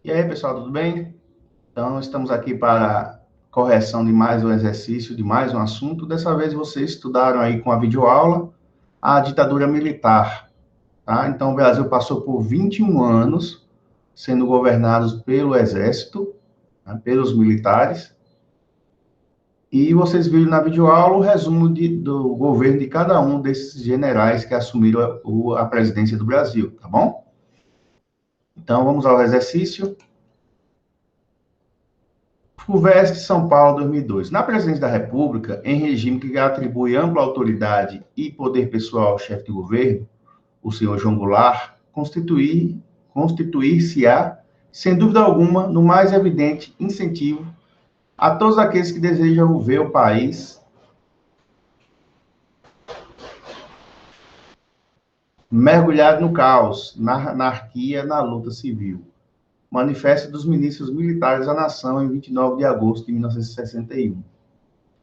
E aí, pessoal, tudo bem? Então, estamos aqui para correção de mais um exercício, de mais um assunto. Dessa vez, vocês estudaram aí com a videoaula a ditadura militar, tá? Então, o Brasil passou por 21 anos sendo governados pelo exército, né, pelos militares, e vocês viram na videoaula o resumo do governo de cada um desses generais que assumiram a presidência do Brasil, tá bom? Então, vamos ao exercício. FUVEST São Paulo 2002. Na presidência da República, em regime que atribui ampla autoridade e poder pessoal ao chefe de governo, o senhor João Goulart, constituir-se-á, sem dúvida alguma, no mais evidente incentivo a todos aqueles que desejam ver o país mergulhado no caos, na anarquia, na luta civil. Manifesto dos Ministros Militares da Nação, em 29 de agosto de 1961.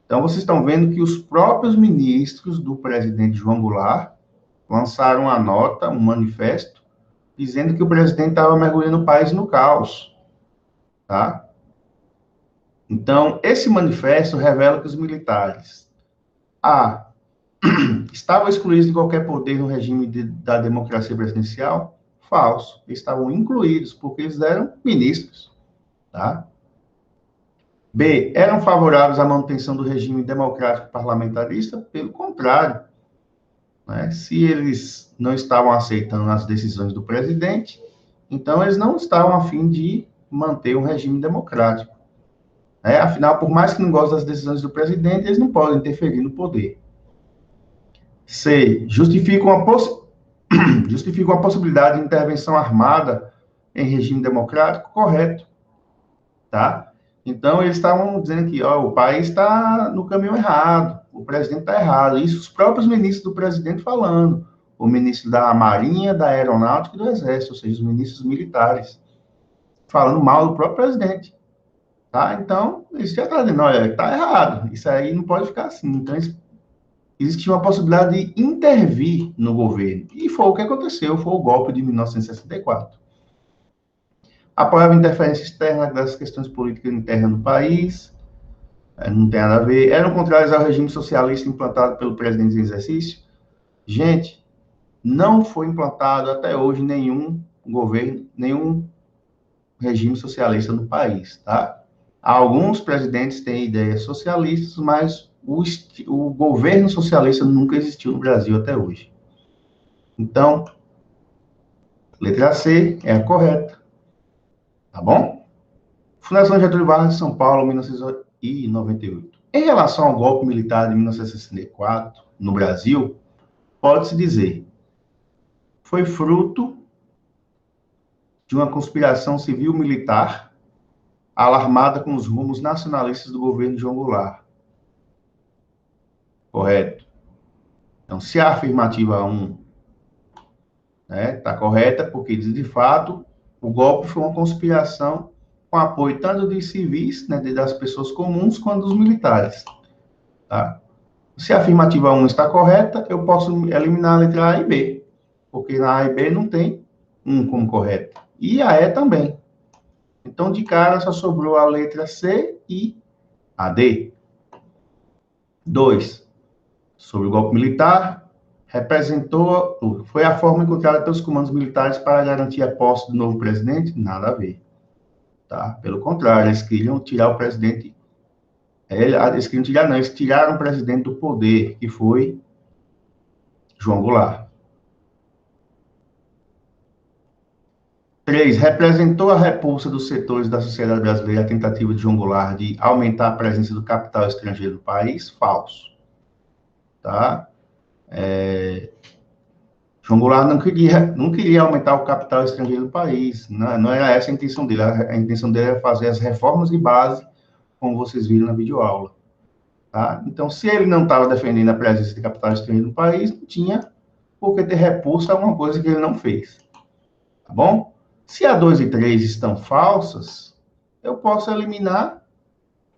Então, vocês estão vendo que os próprios ministros do presidente João Goulart lançaram uma nota, um manifesto, dizendo que o presidente estava mergulhando o país no caos, tá? Então, esse manifesto revela que os militares, estavam excluídos de qualquer poder no regime da democracia presidencial? Falso. Eles estavam incluídos, porque eles eram ministros, tá? B, eram favoráveis à manutenção do regime democrático parlamentarista? Pelo contrário, né? Se eles não estavam aceitando as decisões do presidente, então eles não estavam a fim de manter um regime democrático. Né? Afinal, por mais que não gostem das decisões do presidente, eles não podem interferir no poder. C, justificam a possibilidade de intervenção armada em regime democrático? Correto, tá? Então, eles estavam dizendo que o país está no caminho errado, o presidente está errado. Isso os próprios ministros do presidente falando. O ministro da Marinha, da Aeronáutica e do Exército, ou seja, os ministros militares, falando mal do próprio presidente. Tá? Então, eles já estão dizendo, olha, está errado, isso aí não pode ficar assim. Então, existia uma possibilidade de intervir no governo. E foi o que aconteceu, foi o golpe de 1964. Apoiava a interferência externa das questões políticas internas do país, não tem nada a ver. Eram contrários ao regime socialista implantado pelo presidente em exercício. Gente, não foi implantado até hoje nenhum governo, nenhum regime socialista no país, tá? Alguns presidentes têm ideias socialistas, mas o governo socialista nunca existiu no Brasil até hoje. Então, letra C é a correta. Tá bom? Fundação Getúlio Vargas de São Paulo, 1998. Em relação ao golpe militar de 1964 no Brasil, pode-se dizer, foi fruto de uma conspiração civil-militar alarmada com os rumos nacionalistas do governo de João Goulart. Correto. Então, se a afirmativa 1 está correta, porque de fato o golpe foi uma conspiração com apoio tanto dos civis, né, das pessoas comuns, quanto dos militares. Tá? Se a afirmativa 1 está correta, eu posso eliminar a letra A e B, porque na A e B não tem 1 como correta. E a E também. Então, de cara, só sobrou a letra C e a D. 2. Sobre o golpe militar, foi a forma encontrada pelos comandos militares para garantir a posse do novo presidente? Nada a ver. Tá? Pelo contrário, eles queriam tirar o presidente. Eles queriam tirar, não, eles tiraram o presidente do poder, que foi João Goulart. 3. Representou a repulsa dos setores da sociedade brasileira a tentativa de João Goulart de aumentar a presença do capital estrangeiro no país? Falso. Tá? João Goulart não queria aumentar o capital estrangeiro do país. Não era essa a intenção dele. A intenção dele era fazer as reformas de base, como vocês viram na videoaula. Tá? Então, se ele não estava defendendo a presença de capital estrangeiro no país, não tinha por que ter repulsa a uma coisa que ele não fez. Tá bom? Se a 2 e 3 estão falsas, eu posso eliminar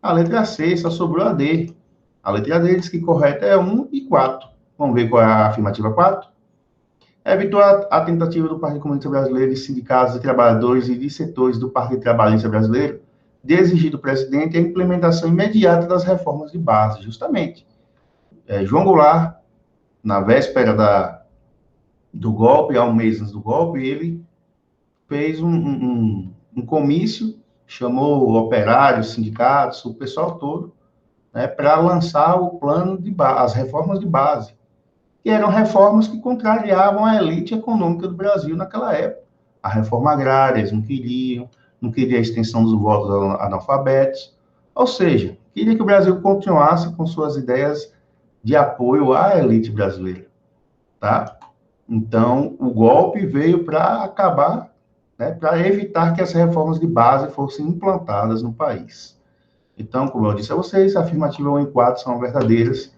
a letra C, só sobrou a D. A letra D diz que correta é 1 e 4. Vamos ver qual é a afirmativa 4? evitou a tentativa do Partido Comunista Brasileiro, de sindicatos de trabalhadores e de setores do Partido Trabalhista Brasileiro, de exigir do presidente a implementação imediata das reformas de base, justamente. João Goulart, na véspera do golpe, há um mês antes do golpe, ele fez um comício, chamou operários, sindicatos, o pessoal todo, né, para lançar o plano de as reformas de base, que eram reformas que contrariavam a elite econômica do Brasil naquela época. A reforma agrária, eles não queriam a extensão dos votos analfabetos, ou seja, queria que o Brasil continuasse com suas ideias de apoio à elite brasileira, tá? Então, o golpe veio para acabar, né, para evitar que as reformas de base fossem implantadas no país. Então, como eu disse a vocês, a afirmativa 1 e 4 são verdadeiras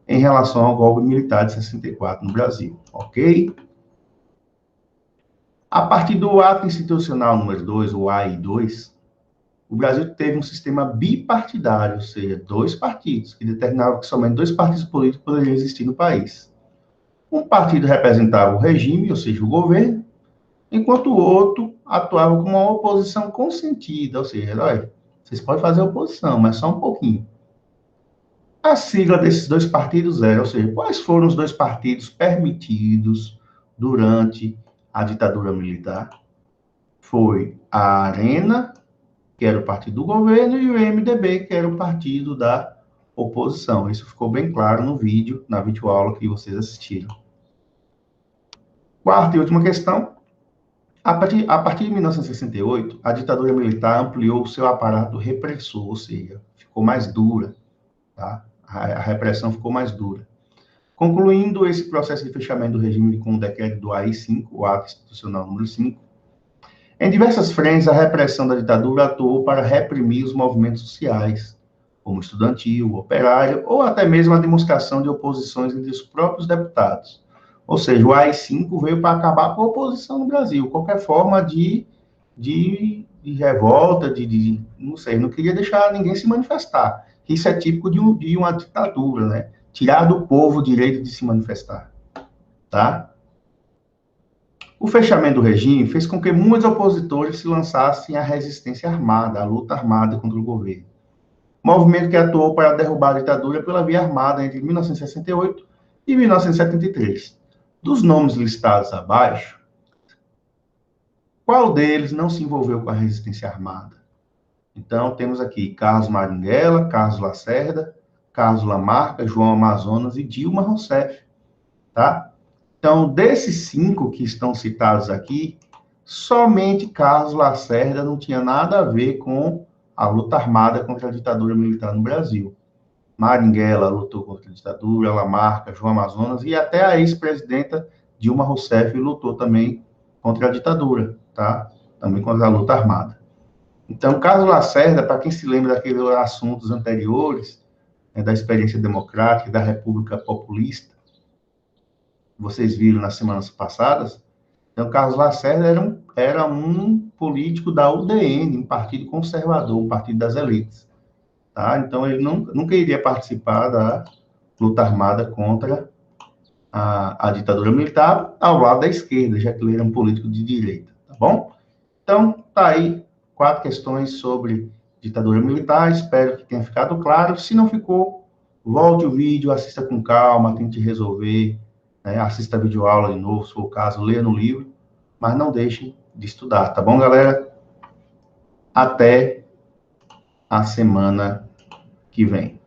em relação ao golpe militar de 64 no Brasil, ok? A partir do ato institucional número 2, o AI2, o Brasil teve um sistema bipartidário, ou seja, 2 partidos, que determinavam que somente 2 partidos políticos poderiam existir no país. Um partido representava o regime, ou seja, o governo, enquanto o outro atuava como uma oposição consentida, ou seja, olha, vocês podem fazer oposição, mas só um pouquinho. A sigla desses 2 partidos era, ou seja, quais foram os 2 partidos permitidos durante a ditadura militar? Foi a Arena, que era o partido do governo, e o MDB, que era o partido da oposição. Isso ficou bem claro no vídeo, na videoaula que vocês assistiram. Quarta e última questão. A partir de 1968, a ditadura militar ampliou o seu aparato repressor, ou seja, ficou mais dura, tá? A repressão ficou mais dura. Concluindo esse processo de fechamento do regime com o decreto do AI-5, o Ato Institucional número 5, em diversas frentes, a repressão da ditadura atuou para reprimir os movimentos sociais, como estudantil, operário, ou até mesmo a demonstração de oposições entre os próprios deputados. Ou seja, o AI-5 veio para acabar com a oposição no Brasil, qualquer forma de revolta, não sei, não queria deixar ninguém se manifestar. Isso é típico de uma ditadura, né? Tirar do povo o direito de se manifestar, tá? O fechamento do regime fez com que muitos opositores se lançassem à resistência armada, à luta armada contra o governo. Movimento que atuou para derrubar a ditadura pela via armada entre 1968 e 1973. Dos nomes listados abaixo, qual deles não se envolveu com a resistência armada? Então, temos aqui Carlos Marighella, Carlos Lacerda, Carlos Lamarca, João Amazonas e Dilma Rousseff, tá? Então, desses 5 que estão citados aqui, somente Carlos Lacerda não tinha nada a ver com a luta armada contra a ditadura militar no Brasil. Marighella lutou contra a ditadura, Lamarca, João Amazonas e até a ex-presidenta Dilma Rousseff lutou também contra a ditadura, tá? Também contra a luta armada. Então, Carlos Lacerda, para quem se lembra daqueles assuntos anteriores, né, da experiência democrática, da República Populista, vocês viram nas semanas passadas, então, Carlos Lacerda era um político da UDN, um partido conservador, um partido das elites. Tá? Então, ele nunca iria participar da luta armada contra a ditadura militar ao lado da esquerda, já que ele era um político de direita, tá bom? Então, tá aí 4 questões sobre ditadura militar, espero que tenha ficado claro. Se não ficou, volte o vídeo, assista com calma, tente resolver, né? Assista a videoaula de novo, se for o caso, leia no livro, mas não deixe de estudar, tá bom, galera? Até a semana que vem.